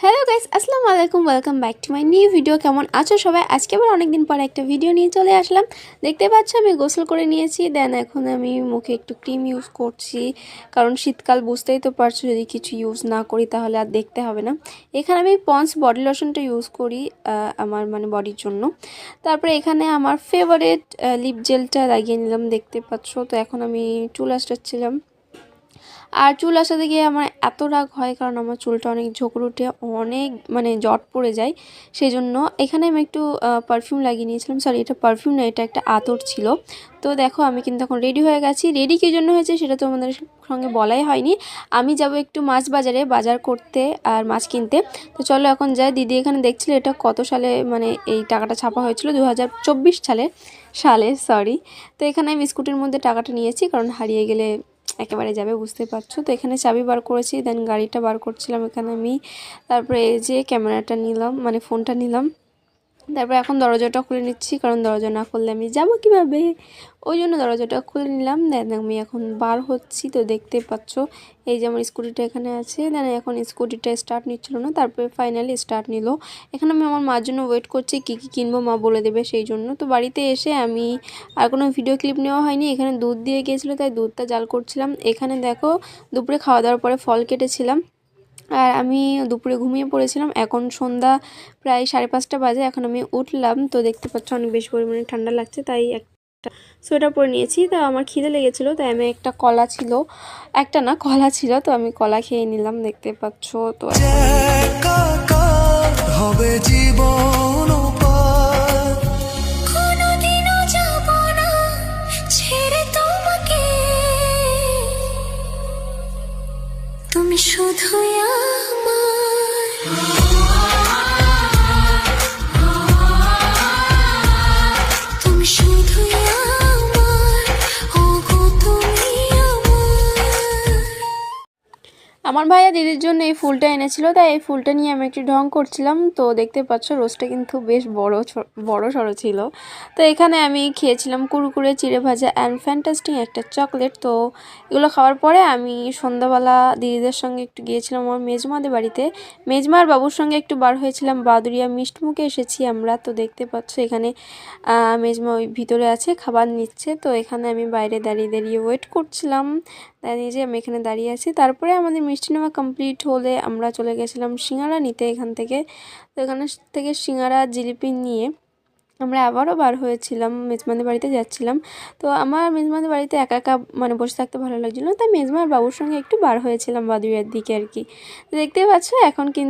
Hello guys, আসসালামু আলাইকুম। Welcome back to my new video. কেমন আছো সবাই? আজকে আবার অনেকদিন পর একটা ভিডিও নিয়ে চলে আসলাম। দেখতে পাচ্ছ আমি গোসল করে নিয়েছি। দেন এখন আমি মুখে একটু ক্রিম ইউজ করছি, কারণ শীতকাল বুঝতেই তো পারছো, যদি কিছু ইউজ না করি তাহলে আর দেখতে হবে না। এখানে আমি পন্স বডি লোশনটা ইউজ করি আমার বডির জন্য। তারপরে এখানে আমার ফেভারিট লিপ জেলটা লাগিয়ে নিলাম, দেখতে পাচ্ছ। তো এখন আমি চুল আঁচড়াচ্ছিলাম। আর চুল আসাতে গিয়ে আমার এত রাগ হয়, কারণ আমার চুলটা অনেক ঝোঁকর উঠে, অনেক জট পড়ে যায়। সেই জন্য এখানে আমি একটু পারফিউম লাগিয়ে নিয়েছিলাম। সরি, এটা পারফিউম না, এটা একটা আতর ছিল। তো দেখো আমি কিন্তু এখন রেডি হয়ে গেছি। রেডি কী জন্য হয়েছে সেটা তো আমাদের সঙ্গে বলাই হয়নি। আমি যাব একটু মাছ বাজারে বাজার করতে আর মাছ কিনতে। তো চলো এখন যাই। দিদি এখানে দেখছিল এটা কত সালে এই টাকাটা ছাপা হয়েছিল, 2024 সালে সরি। তো এখানে আমি স্কুটির মধ্যে টাকাটা নিয়েছি, কারণ হারিয়ে গেলে একেবারে যাবে, বুঝতে পারছো। তো এখানে চাবি বার করেছি, দেন গাড়িটা বার করছিলাম এখানে আমি। তারপরে এই যে ক্যামেরাটা নিলাম, ফোনটা নিলাম। তারপরে এখন দরজাটা খুলে নিচ্ছি, কারণ দরজা না খুললে আমি যাবো কীভাবে, ওই জন্য দরজাটা খুলে নিলাম। দেন আমি এখন বার হচ্ছি। তো দেখতে পাচ্ছ এই যে আমার স্কুটিটা এখানে আছে। দেন এখন স্কুটিটা স্টার্ট নিচ্ছিল না, তারপরে ফাইনালি স্টার্ট নিল। এখানে আমি আমার মার জন্য ওয়েট করছি, কী কী কিনবো মা বলে দেবে সেই জন্য। তো বাড়িতে এসে আমি আর কোনো ভিডিও ক্লিপ নেওয়া হয়নি। এখানে দুধ দিয়ে গিয়েছিলো, তাই দুধটা জাল করছিলাম। এখানে দেখো দুপুরে খাওয়া দাওয়ার পরে ফল কেটেছিলাম। আর আমি দুপুরে ঘুমিয়ে পড়েছিলাম। এখন সন্ধ্যা প্রায় 5:30 বাজে, এখন আমি উঠলাম। তো দেখতে পাচ্ছ অনেক বেশি পরিমাণে ঠান্ডা লাগছে, তাই একটা সোয়েটার পরে নিয়েছি। তো আমার খিদে লেগেছিলো, তাই আমি একটা কলা ছিল, একটা না কলা ছিল, তো আমি কলা খেয়ে নিলাম, দেখতে পাচ্ছ। তো হবে জীবন তুমি শুধু আমার ভাইয়া দিদির জন্য এই ফুলটা এনেছিল, তাই এই ফুলটা নিয়ে আমি একটু ঢং করছিলাম। তো দেখতে পাচ্ছ রোজটা কিন্তু বেশ বড় সড়ো ছিল। তো এখানে আমি খেয়েছিলাম কুরকুরে, চিড়ে ভাজা অ্যান্ড ফ্যান্টাস্টিক একটা চকলেট। তো এগুলো খাওয়ার পরে আমি সন্ধ্যাবেলা দিদিদের সঙ্গে একটু গিয়েছিলাম আমার মেজমাদের বাড়িতে। মেজমার বাবুর সঙ্গে একটু বার হয়েছিলাম, বাদুরিয়া মিষ্টমুখে এসেছি আমরা। তো দেখতে পাচ্ছ এখানে মেজমা ওই ভিতরে আছে, খাবার নিচ্ছে। তো এখানে আমি বাইরে দাঁড়িয়ে দাঁড়িয়ে ওয়েট করছিলাম। দাঁড়িয়ে যে আমি এখানে দাঁড়িয়ে আছি। তারপরে আমাদের মিষ্টি নেওয়া কমপ্লিট হলে আমরা চলে গেছিলাম সিঙ্গারা নিতে এখান থেকে। তো এখানে থেকে সিঙ্গারা জিলিপি নিয়ে আমরা আবারও বার হয়েছিলাম, মেজমাদের বাড়িতে যাচ্ছিলাম। তো আমার মেজমাদের বাড়িতে একা একা বসে থাকতে ভালো লাগছিলো, তাই মেজমার বাবুর সঙ্গে একটু বার হয়েছিলাম বাদুড়িয়ার দিকে আর কি। তো দেখতেই পাচ্ছ এখন কিন্তু